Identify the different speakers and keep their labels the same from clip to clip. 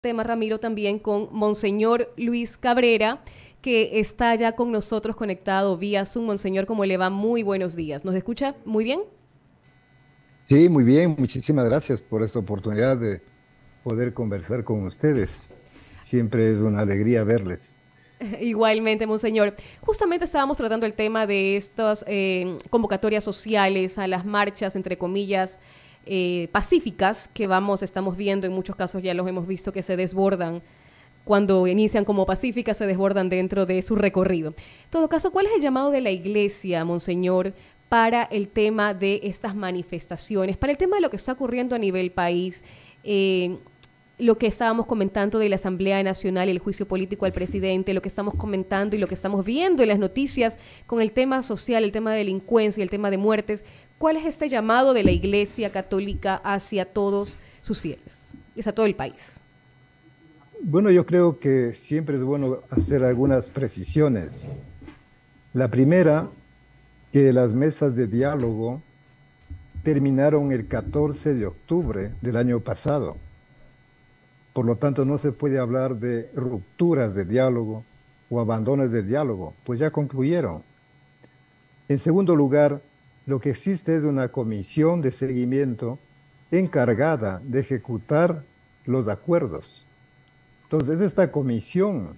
Speaker 1: tema, Ramiro, también con Monseñor Luis Cabrera, que está ya con nosotros conectado vía Zoom. Monseñor, ¿cómo le va? Muy buenos días. ¿Nos escucha muy bien?
Speaker 2: Sí, muy bien. Muchísimas gracias por esta oportunidad de poder conversar con ustedes. Siempre es una alegría verles.
Speaker 1: Igualmente, Monseñor. Justamente estábamos tratando el tema de estas convocatorias sociales a las marchas, entre comillas, pacíficas que estamos viendo. En muchos casos ya los hemos visto que se desbordan. Cuando inician como pacíficas, se desbordan dentro de su recorrido. En todo caso, ¿cuál es el llamado de la Iglesia, Monseñor, para el tema de estas manifestaciones, para el tema de lo que está ocurriendo a nivel país? Lo que estábamos comentando de la Asamblea Nacional y el juicio político al presidente, lo que estamos comentando y lo que estamos viendo en las noticias con el tema social, el tema de delincuencia, el tema de muertes. ¿Cuál es este llamado de la Iglesia Católica hacia todos sus fieles, hacia todo el país?
Speaker 2: Bueno, yo creo que siempre es bueno hacer algunas precisiones. La primera, que las mesas de diálogo terminaron el 14 de octubre del año pasado. Por lo tanto, no se puede hablar de rupturas de diálogo o abandonos de diálogo, pues ya concluyeron. En segundo lugar, lo que existe es una comisión de seguimiento encargada de ejecutar los acuerdos. Entonces, esta comisión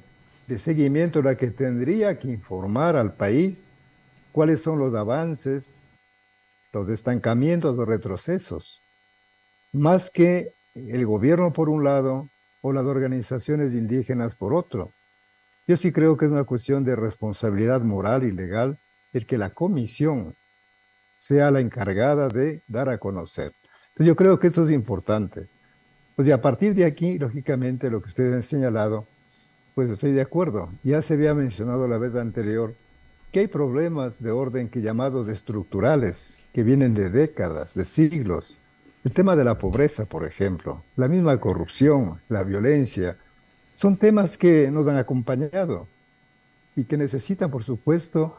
Speaker 2: de seguimiento la que tendría que informar al país cuáles son los avances, los estancamientos, los retrocesos, más que el gobierno por un lado o las organizaciones indígenas por otro. Yo sí creo que es una cuestión de responsabilidad moral y legal el que la comisión sea la encargada de dar a conocer. Entonces yo creo que eso es importante. Pues y a partir de aquí, lógicamente, lo que ustedes han señalado, pues estoy de acuerdo. Ya se había mencionado la vez anterior que hay problemas de orden que llamados estructurales, que vienen de décadas, de siglos. El tema de la pobreza, por ejemplo, la misma corrupción, la violencia, son temas que nos han acompañado y que necesitan, por supuesto,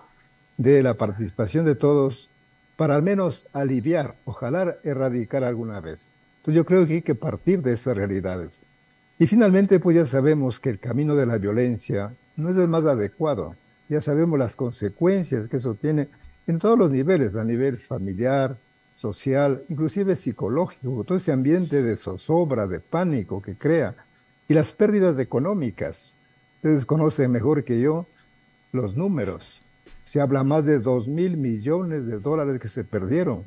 Speaker 2: de la participación de todos para al menos aliviar, ojalá erradicar alguna vez. Entonces yo creo que hay que partir de esas realidades. Y finalmente, pues ya sabemos que el camino de la violencia no es el más adecuado. Ya sabemos las consecuencias que eso tiene en todos los niveles, a nivel familiar, social, inclusive psicológico, todo ese ambiente de zozobra, de pánico que crea, y las pérdidas económicas. Ustedes conocen mejor que yo los números. Se habla más de 2.000 millones de dólares que se perdieron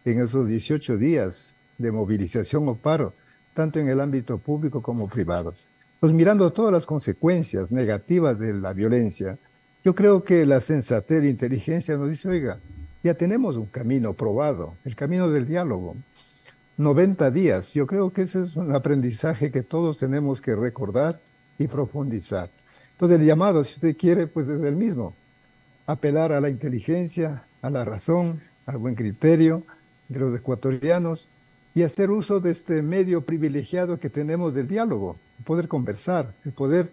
Speaker 2: en esos 18 días de movilización o paro, tanto en el ámbito público como privado. Pues mirando todas las consecuencias negativas de la violencia, yo creo que la sensatez de inteligencia nos dice, oiga, ya tenemos un camino probado, el camino del diálogo. 90 días, yo creo que ese es un aprendizaje que todos tenemos que recordar y profundizar. Entonces el llamado, si usted quiere, pues es el mismo, apelar a la inteligencia, a la razón, al buen criterio de los ecuatorianos y hacer uso de este medio privilegiado que tenemos del diálogo, el poder conversar, el poder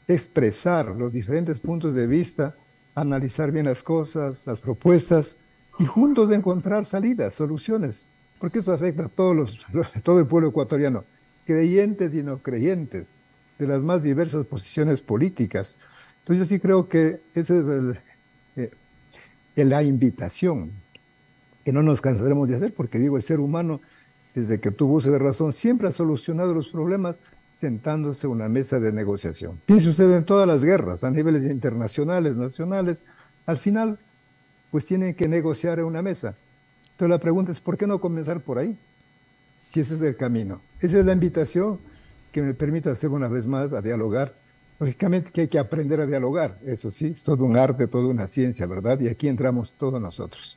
Speaker 2: expresar los diferentes puntos de vista, analizar bien las cosas, las propuestas y juntos encontrar salidas, soluciones, porque eso afecta a todo el pueblo ecuatoriano, creyentes y no creyentes, de las más diversas posiciones políticas. Entonces yo sí creo que esa es eh, la invitación que no nos cansaremos de hacer, porque digo, el ser humano, desde que tuvo uso de razón, siempre ha solucionado los problemas sentándose a una mesa de negociación. Piense usted en todas las guerras, a niveles internacionales, nacionales, al final, pues tienen que negociar en una mesa. Entonces la pregunta es, ¿por qué no comenzar por ahí? Si ese es el camino. Esa es la invitación que me permite hacer una vez más a dialogar. Lógicamente que hay que aprender a dialogar, eso sí, es todo un arte, toda una ciencia, ¿verdad? Y aquí entramos todos nosotros.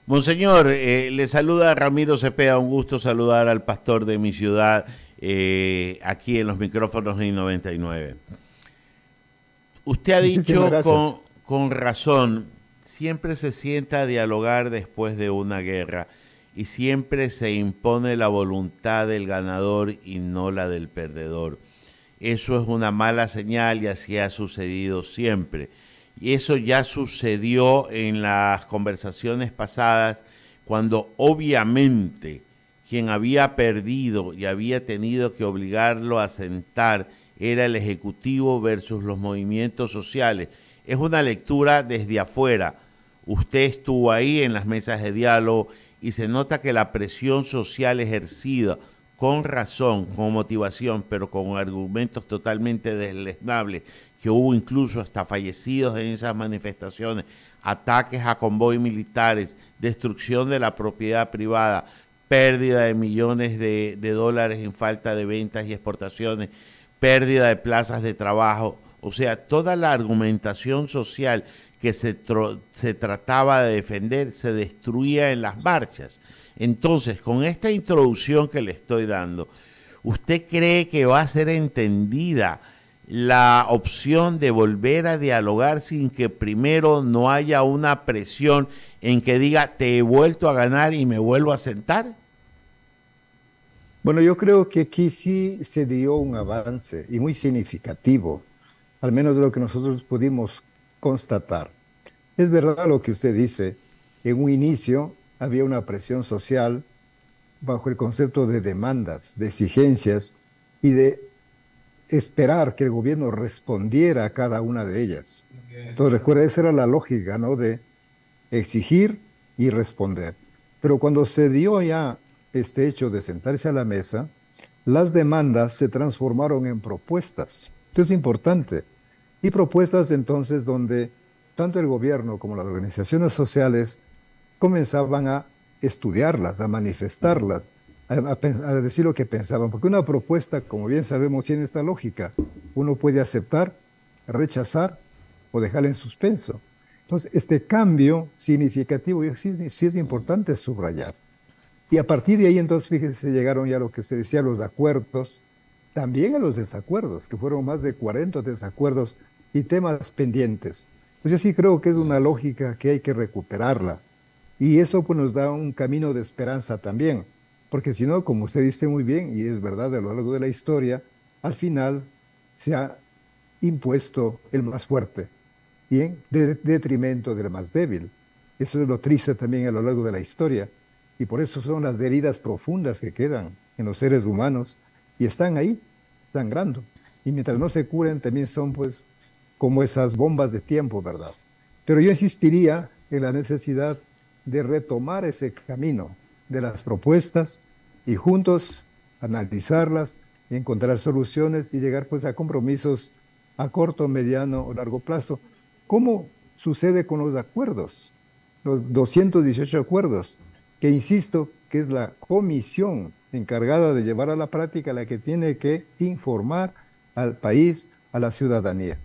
Speaker 3: Monseñor, le saluda Ramiro Cepeda, un gusto saludar al pastor de mi ciudad aquí en los micrófonos de I-99. Usted ha
Speaker 2: Muchísimas
Speaker 3: dicho
Speaker 2: gracias.
Speaker 3: con razón, siempre se sienta a dialogar después de una guerra y siempre se impone la voluntad del ganador y no la del perdedor. Eso es una mala señal y así ha sucedido siempre. Y eso ya sucedió en las conversaciones pasadas cuando obviamente quien había perdido y había tenido que obligarlo a sentar era el Ejecutivo versus los movimientos sociales. Es una lectura desde afuera. Usted estuvo ahí en las mesas de diálogo y se nota que la presión social ejercida con razón, con motivación, pero con argumentos totalmente deleznables, que hubo incluso hasta fallecidos en esas manifestaciones, ataques a convoyes militares, destrucción de la propiedad privada, pérdida de millones de dólares en falta de ventas y exportaciones, pérdida de plazas de trabajo, o sea, toda la argumentación social que se trataba de defender se destruía en las marchas. Entonces, con esta introducción que le estoy dando, ¿usted cree que va a ser entendida la opción de volver a dialogar sin que primero no haya una presión en que diga te he vuelto a ganar y me vuelvo a sentar?
Speaker 2: Bueno, yo creo que aquí sí se dio un avance y muy significativo, al menos de lo que nosotros pudimos constatar. Es verdad lo que usted dice, en un inicio había una presión social bajo el concepto de demandas, de exigencias y de esperar que el gobierno respondiera a cada una de ellas. Entonces, recuerda, esa era la lógica, ¿no? De exigir y responder. Pero cuando se dio ya este hecho de sentarse a la mesa, las demandas se transformaron en propuestas. Esto es importante. Y propuestas entonces donde tanto el gobierno como las organizaciones sociales comenzaban a estudiarlas, a manifestarlas, a decir lo que pensaban, porque una propuesta, como bien sabemos, tiene esta lógica. Uno puede aceptar, rechazar o dejarla en suspenso. Entonces, este cambio significativo sí es importante subrayar. Y a partir de ahí, entonces, fíjense, llegaron ya a lo que se decía los acuerdos, también a los desacuerdos, que fueron más de 40 desacuerdos y temas pendientes. Pues yo sí creo que es una lógica que hay que recuperarla. Y eso pues nos da un camino de esperanza también, porque si no, como usted dice muy bien, y es verdad a lo largo de la historia, al final se ha impuesto el más fuerte y en detrimento del más débil. Eso es lo triste también a lo largo de la historia, y por eso son las heridas profundas que quedan en los seres humanos y están ahí, sangrando. Y mientras no se curen, también son pues como esas bombas de tiempo, ¿verdad? Pero yo insistiría en la necesidad de retomar ese camino de las propuestas y juntos analizarlas, y encontrar soluciones y llegar pues a compromisos a corto, mediano o largo plazo. ¿Cómo sucede con los acuerdos? Los 218 acuerdos, que insisto que es la comisión encargada de llevar a la práctica la que tiene que informar al país, a la ciudadanía.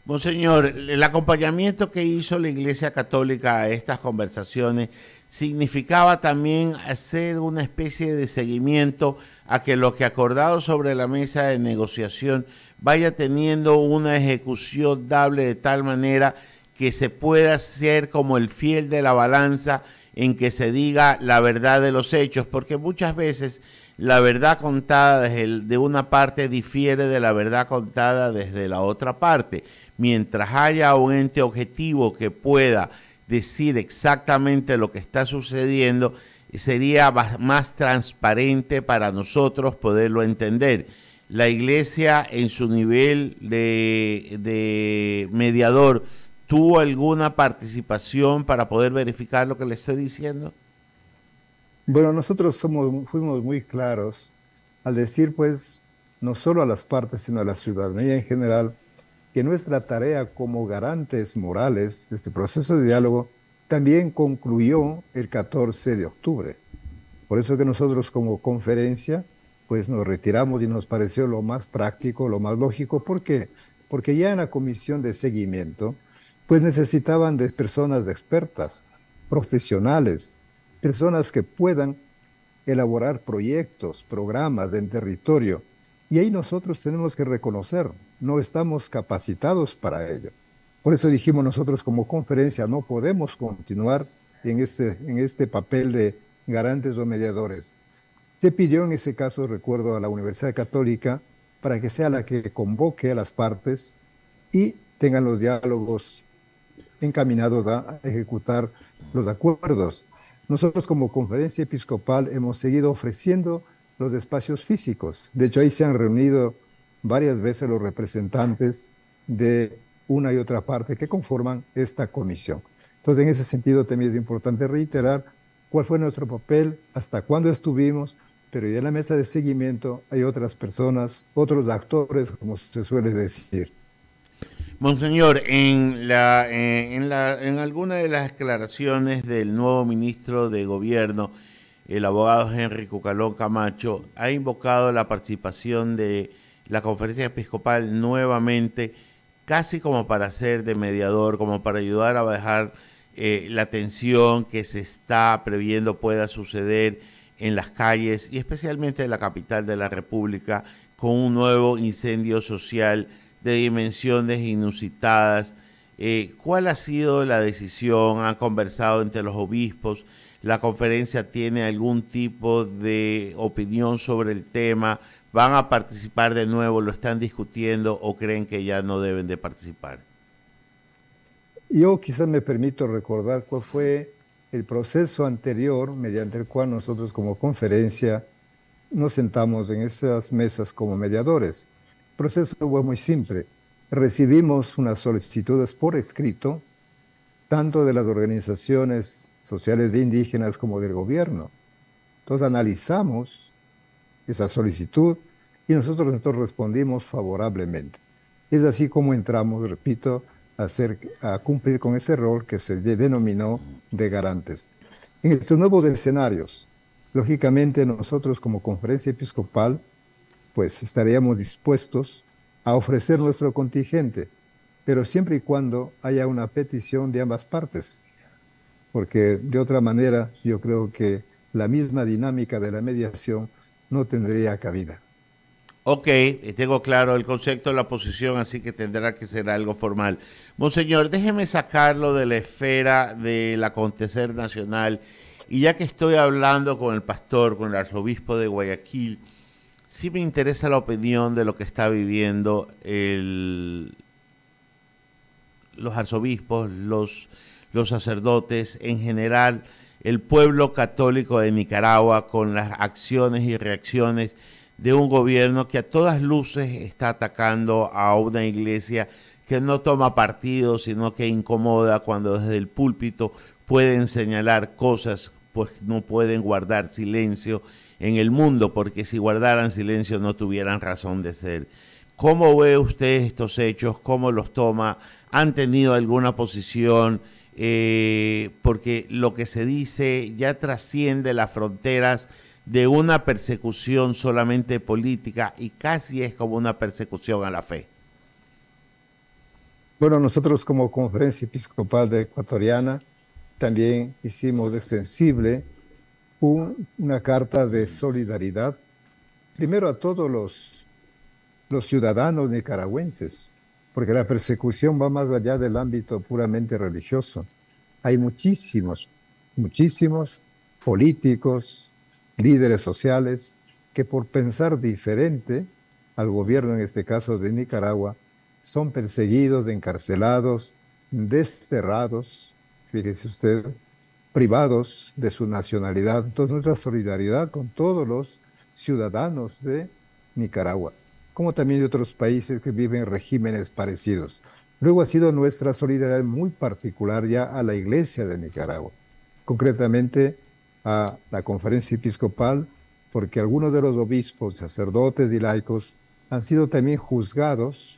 Speaker 3: Monseñor, el acompañamiento que hizo la Iglesia Católica a estas conversaciones significaba también hacer una especie de seguimiento a que lo que acordado sobre la mesa de negociación vaya teniendo una ejecución dable de tal manera que se pueda ser como el fiel de la balanza en que se diga la verdad de los hechos, porque muchas veces la verdad contada de una parte difiere de la verdad contada desde la otra parte. Mientras haya un ente objetivo que pueda decir exactamente lo que está sucediendo, sería más transparente para nosotros poderlo entender. La Iglesia, en su nivel de mediador, ¿tuvo alguna participación para poder verificar lo que le estoy diciendo?
Speaker 2: Bueno, nosotros fuimos muy claros al decir, pues, no solo a las partes, sino a la ciudadanía en general, que nuestra tarea como garantes morales de este proceso de diálogo también concluyó el 14 de octubre. Por eso que nosotros como conferencia, pues nos retiramos y nos pareció lo más práctico, lo más lógico. ¿Por qué? Porque ya en la comisión de seguimiento, pues necesitaban de personas expertas, profesionales, personas que puedan elaborar proyectos, programas en territorio. Y ahí nosotros tenemos que reconocer, no estamos capacitados para ello. Por eso dijimos nosotros como conferencia, no podemos continuar en este papel de garantes o mediadores. Se pidió en ese caso, recuerdo, a la Universidad Católica para que sea la que convoque a las partes y tengan los diálogos encaminados a ejecutar los acuerdos. Nosotros como conferencia episcopal hemos seguido ofreciendo los espacios físicos. De hecho, ahí se han reunido varias veces los representantes de una y otra parte que conforman esta comisión. Entonces, en ese sentido, también es importante reiterar cuál fue nuestro papel, hasta cuándo estuvimos, pero ya en la mesa de seguimiento hay otras personas, otros actores, como se suele decir.
Speaker 3: Monseñor, en alguna de las declaraciones del nuevo ministro de Gobierno, el abogado Henry Cucalón Camacho, ha invocado la participación de la Conferencia Episcopal nuevamente, casi como para ser de mediador, como para ayudar a bajar la tensión que se está previendo pueda suceder en las calles y especialmente en la capital de la República, con un nuevo incendio social de dimensiones inusitadas. ¿Cuál ha sido la decisión? ¿Han conversado entre los obispos? ¿La conferencia tiene algún tipo de opinión sobre el tema? ¿Van a participar de nuevo? ¿Lo están discutiendo o creen que ya no deben de participar?
Speaker 2: Yo quizás me permito recordar cuál fue el proceso anterior mediante el cual nosotros como conferencia nos sentamos en esas mesas como mediadores. El proceso fue muy simple. Recibimos unas solicitudes por escrito, tanto de las organizaciones sociales de indígenas como del gobierno. Entonces analizamos esa solicitud y nosotros respondimos favorablemente. Es así como entramos, repito, a cumplir con ese rol que se denominó de garantes. En estos nuevos escenarios, lógicamente nosotros como conferencia episcopal, pues estaríamos dispuestos a ofrecer nuestro contingente, pero siempre y cuando haya una petición de ambas partes, porque de otra manera yo creo que la misma dinámica de la mediación no tendría cabida.
Speaker 3: Ok, tengo claro el concepto, la posición, así que tendrá que ser algo formal. Monseñor, déjeme sacarlo de la esfera del acontecer nacional y ya que estoy hablando con el pastor, con el arzobispo de Guayaquil, sí me interesa la opinión de lo que está viviendo los arzobispos, los sacerdotes, en general, el pueblo católico de Nicaragua con las acciones y reacciones de un gobierno que a todas luces está atacando a una iglesia que no toma partido, sino que incomoda cuando desde el púlpito pueden señalar cosas, pues no pueden guardar silencio en el mundo, porque si guardaran silencio no tuvieran razón de ser. ¿Cómo ve usted estos hechos? ¿Cómo los toma? ¿Han tenido alguna posición? Porque lo que se dice ya trasciende las fronteras de una persecución solamente política y casi es como una persecución a la fe.
Speaker 2: Bueno, nosotros como Conferencia Episcopal de Ecuatoriana también hicimos extensible una carta de solidaridad, primero a todos los ciudadanos nicaragüenses, porque la persecución va más allá del ámbito puramente religioso. Hay muchísimos políticos, líderes sociales, que por pensar diferente al gobierno, en este caso de Nicaragua, son perseguidos, encarcelados, desterrados, fíjese usted, privados de su nacionalidad. Entonces, nuestra solidaridad con todos los ciudadanos de Nicaragua, como también de otros países que viven regímenes parecidos. Luego ha sido nuestra solidaridad muy particular ya a la Iglesia de Nicaragua, concretamente a la Conferencia Episcopal, porque algunos de los obispos, sacerdotes y laicos han sido también juzgados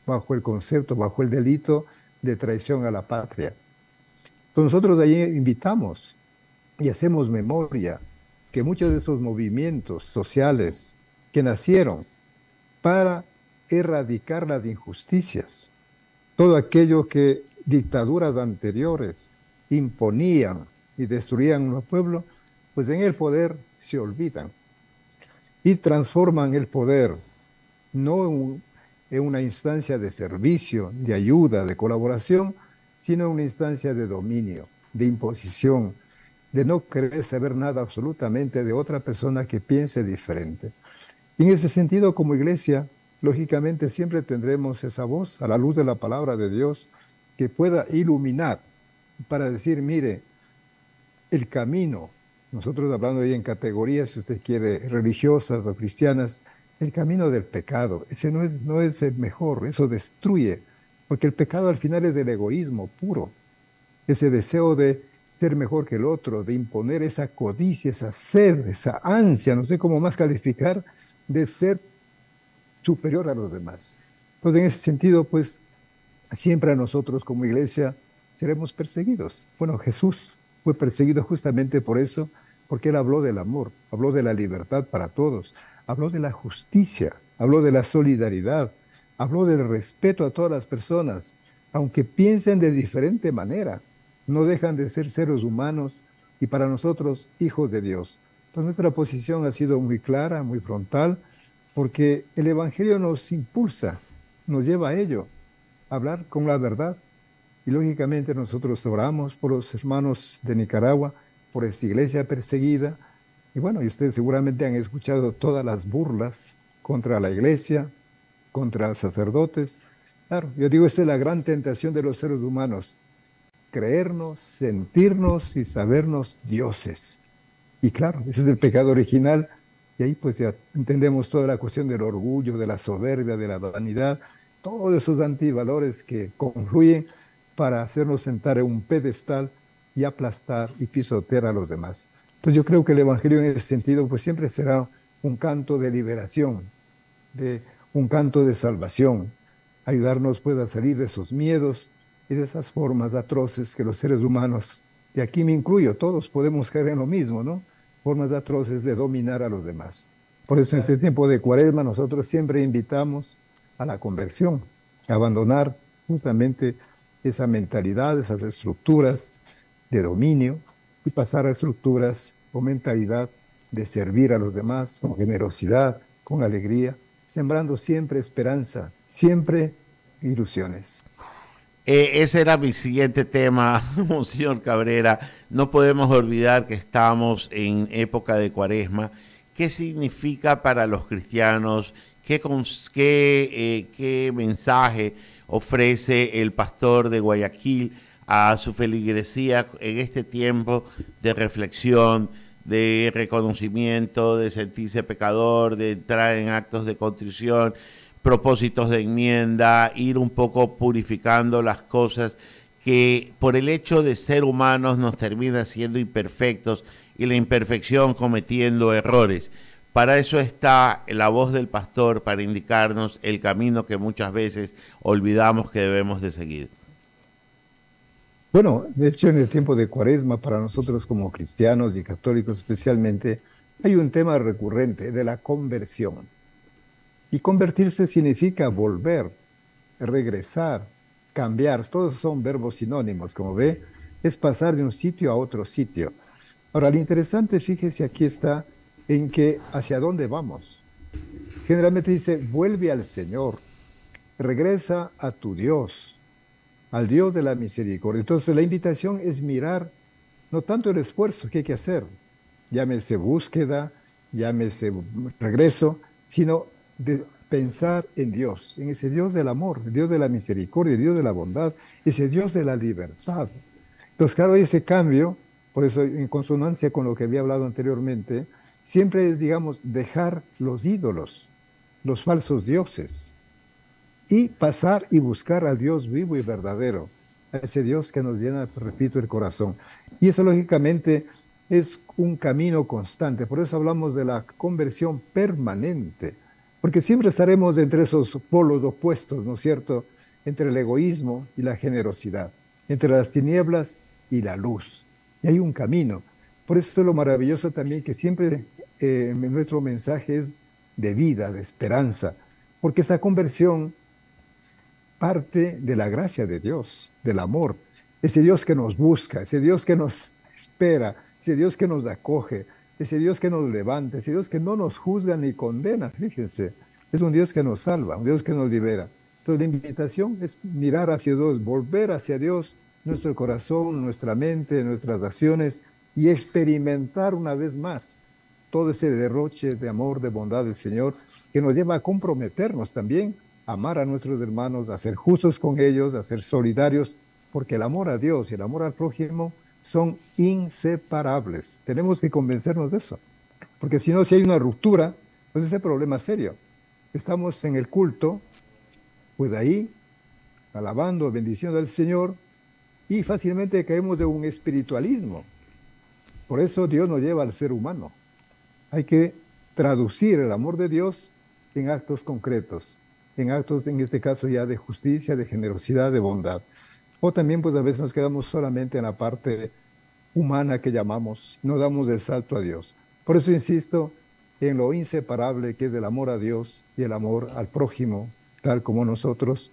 Speaker 2: bajo el concepto, bajo el delito de traición a la patria. Entonces nosotros de ahí invitamos y hacemos memoria que muchos de estos movimientos sociales que nacieron para erradicar las injusticias, todo aquello que dictaduras anteriores imponían y destruían a un pueblo, pues en el poder se olvidan y transforman el poder no en una instancia de servicio, de ayuda, de colaboración, sino en una instancia de dominio, de imposición, de no querer saber nada absolutamente de otra persona que piense diferente. Y en ese sentido, como iglesia, lógicamente siempre tendremos esa voz a la luz de la palabra de Dios que pueda iluminar para decir, mire, el camino, nosotros hablando ahí en categorías, si usted quiere, religiosas o cristianas, el camino del pecado, ese no es el mejor, eso destruye, porque el pecado al final es el egoísmo puro, ese deseo de ser mejor que el otro, de imponer esa codicia, esa sed, esa ansia, no sé cómo más calificar, de ser superior a los demás. Entonces, en ese sentido, pues, siempre a nosotros como iglesia seremos perseguidos. Bueno, Jesús fue perseguido justamente por eso, porque él habló del amor, habló de la libertad para todos, habló de la justicia, habló de la solidaridad, habló del respeto a todas las personas, aunque piensen de diferente manera, no dejan de ser seres humanos y para nosotros hijos de Dios. Entonces nuestra posición ha sido muy clara, muy frontal, porque el Evangelio nos impulsa, nos lleva a ello, a hablar con la verdad. Y lógicamente nosotros oramos por los hermanos de Nicaragua, por esta iglesia perseguida. Y bueno, y ustedes seguramente han escuchado todas las burlas contra la iglesia, contra los sacerdotes. Claro, yo digo, esta es la gran tentación de los seres humanos, creernos, sentirnos y sabernos dioses. Y claro, ese es el pecado original. Y ahí pues ya entendemos toda la cuestión del orgullo, de la soberbia, de la vanidad, todos esos antivalores que confluyen para hacernos sentar en un pedestal y aplastar y pisotear a los demás. Entonces yo creo que el Evangelio en ese sentido pues siempre será un canto de liberación, de un canto de salvación, ayudarnos pues a salir de esos miedos y de esas formas atroces que los seres humanos, y aquí me incluyo, todos podemos caer en lo mismo, ¿no? Formas atroces de dominar a los demás. Por eso en este tiempo de Cuaresma nosotros siempre invitamos a la conversión, a abandonar justamente esa mentalidad, esas estructuras de dominio y pasar a estructuras o mentalidad de servir a los demás con generosidad, con alegría, sembrando siempre esperanza, siempre ilusiones.
Speaker 3: Ese era mi siguiente tema, señor Cabrera. No podemos olvidar que estamos en época de Cuaresma. ¿Qué significa para los cristianos? ¿Qué mensaje ofrece el pastor de Guayaquil a su feligresía en este tiempo de reflexión, de reconocimiento, de sentirse pecador, de entrar en actos de contrición, propósitos de enmienda, ir un poco purificando las cosas que por el hecho de ser humanos nos termina siendo imperfectos y la imperfección cometiendo errores? Para eso está la voz del pastor, para indicarnos el camino que muchas veces olvidamos que debemos de seguir.
Speaker 2: Bueno, de hecho en el tiempo de Cuaresma, para nosotros como cristianos y católicos especialmente, hay un tema recurrente de la conversión. Y convertirse significa volver, regresar, cambiar. Todos son verbos sinónimos, como ve, es pasar de un sitio a otro sitio. Ahora, lo interesante, fíjese, aquí está en que hacia dónde vamos. Generalmente dice, vuelve al Señor, regresa a tu Dios, al Dios de la misericordia. Entonces, la invitación es mirar no tanto el esfuerzo que hay que hacer, llámese búsqueda, llámese regreso, sino de pensar en Dios, en ese Dios del amor, el Dios de la misericordia, el Dios de la bondad, ese Dios de la libertad. Entonces, claro, ese cambio, por eso en consonancia con lo que había hablado anteriormente, siempre es, digamos, dejar los ídolos, los falsos dioses, y pasar y buscar al Dios vivo y verdadero, a ese Dios que nos llena, repito, el corazón. Y eso, lógicamente, es un camino constante. Por eso hablamos de la conversión permanente, porque siempre estaremos entre esos polos opuestos, ¿no es cierto? Entre el egoísmo y la generosidad, entre las tinieblas y la luz. Y hay un camino. Por eso es lo maravilloso también que siempre nuestro mensaje es de vida, de esperanza, porque esa conversión parte de la gracia de Dios, del amor, ese Dios que nos busca, ese Dios que nos espera, ese Dios que nos acoge, ese Dios que nos levanta, ese Dios que no nos juzga ni condena, fíjense, es un Dios que nos salva, un Dios que nos libera. Entonces la invitación es mirar hacia Dios, volver hacia Dios, nuestro corazón, nuestra mente, nuestras acciones, y experimentar una vez más todo ese derroche de amor, de bondad del Señor, que nos lleva a comprometernos también, a amar a nuestros hermanos, a ser justos con ellos, a ser solidarios, porque el amor a Dios y el amor al prójimo son inseparables. Tenemos que convencernos de eso, porque si no, si hay una ruptura, pues ese problema es serio. Estamos en el culto, pues ahí, alabando, bendiciendo al Señor, y fácilmente caemos de un espiritualismo. Por eso Dios nos lleva al ser humano. Hay que traducir el amor de Dios en actos concretos, en actos, en este caso ya de justicia, de generosidad, de bondad. O también pues a veces nos quedamos solamente en la parte humana que llamamos, no damos el salto a Dios. Por eso insisto en lo inseparable que es el amor a Dios y el amor al prójimo, tal como nosotros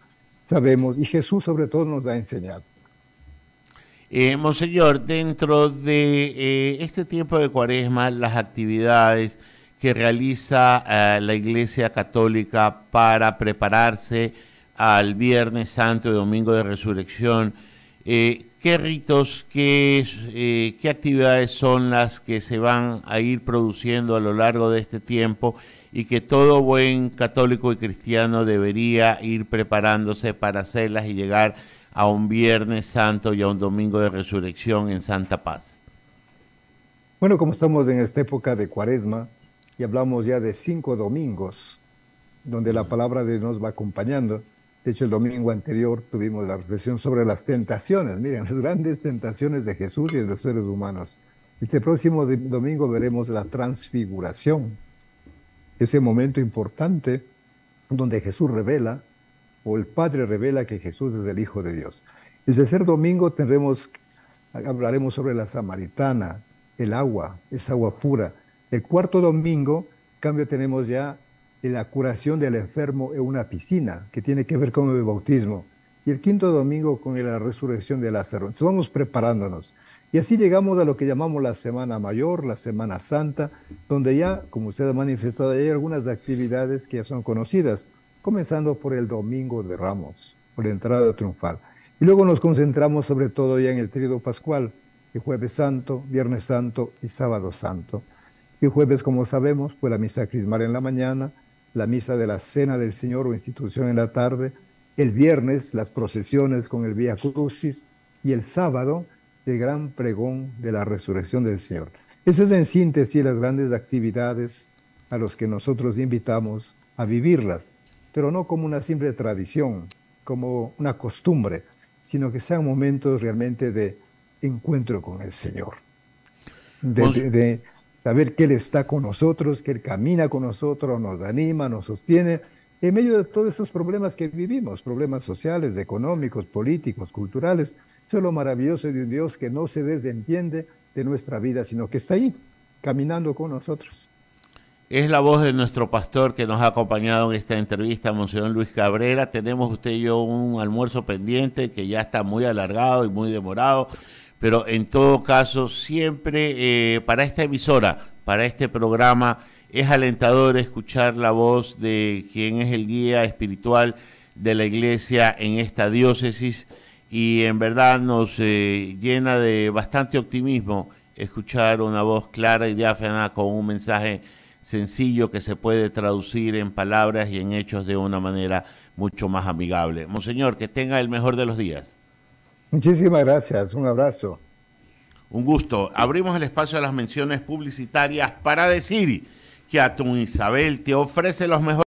Speaker 2: sabemos, y Jesús sobre todo nos ha enseñado.
Speaker 3: Monseñor, dentro de este tiempo de Cuaresma, las actividades que realiza la Iglesia Católica para prepararse al Viernes Santo y Domingo de Resurrección, ¿qué ritos, qué actividades son las que se van a ir produciendo a lo largo de este tiempo y que todo buen católico y cristiano debería ir preparándose para hacerlas y llegar a un Viernes Santo y a un Domingo de Resurrección en santa paz?
Speaker 2: Bueno, como estamos en esta época de Cuaresma y hablamos ya de 5 domingos, donde la palabra de Dios nos va acompañando. De hecho, el domingo anterior tuvimos la reflexión sobre las tentaciones. Miren, las grandes tentaciones de Jesús y de los seres humanos. Este próximo domingo veremos la transfiguración, ese momento importante donde Jesús revela, o el Padre revela que Jesús es el Hijo de Dios. El tercer domingo hablaremos sobre la samaritana, el agua, es agua pura. El cuarto domingo, en cambio, tenemos ya la curación del enfermo en una piscina, que tiene que ver con el bautismo. Y el quinto domingo con la resurrección de Lázaro. Entonces vamos preparándonos. Y así llegamos a lo que llamamos la Semana Mayor, la Semana Santa, donde ya, como usted ha manifestado, hay algunas actividades que ya son conocidas, comenzando por el Domingo de Ramos, por la entrada triunfal. Y luego nos concentramos sobre todo ya en el Tríodo Pascual, el Jueves Santo, Viernes Santo y Sábado Santo. El jueves, como sabemos, fue la misa crismal en la mañana, la misa de la Cena del Señor o institución en la tarde, el viernes las procesiones con el Vía Crucis y el sábado el gran pregón de la resurrección del Señor. Esas es en síntesis las grandes actividades a las que nosotros invitamos a vivirlas, pero no como una simple tradición, como una costumbre, sino que sean momentos realmente de encuentro con el Señor, de saber que Él está con nosotros, que Él camina con nosotros, nos anima, nos sostiene, en medio de todos esos problemas que vivimos, problemas sociales, económicos, políticos, culturales. Eso es lo maravilloso de un Dios que no se desentiende de nuestra vida, sino que está ahí, caminando con nosotros.
Speaker 3: Es la voz de nuestro pastor que nos ha acompañado en esta entrevista, Monseñor Luis Cabrera. Tenemos usted y yo un almuerzo pendiente que ya está muy alargado y muy demorado, pero en todo caso siempre para esta emisora, para este programa, es alentador escuchar la voz de quien es el guía espiritual de la Iglesia en esta diócesis, y en verdad nos llena de bastante optimismo escuchar una voz clara y diáfana con un mensaje sencillo que se puede traducir en palabras y en hechos de una manera mucho más amigable. Monseñor, que tenga el mejor de los días.
Speaker 2: Muchísimas gracias, un abrazo.
Speaker 3: Un gusto. Abrimos el espacio a las menciones publicitarias para decir que Atún Isabel te ofrece los mejores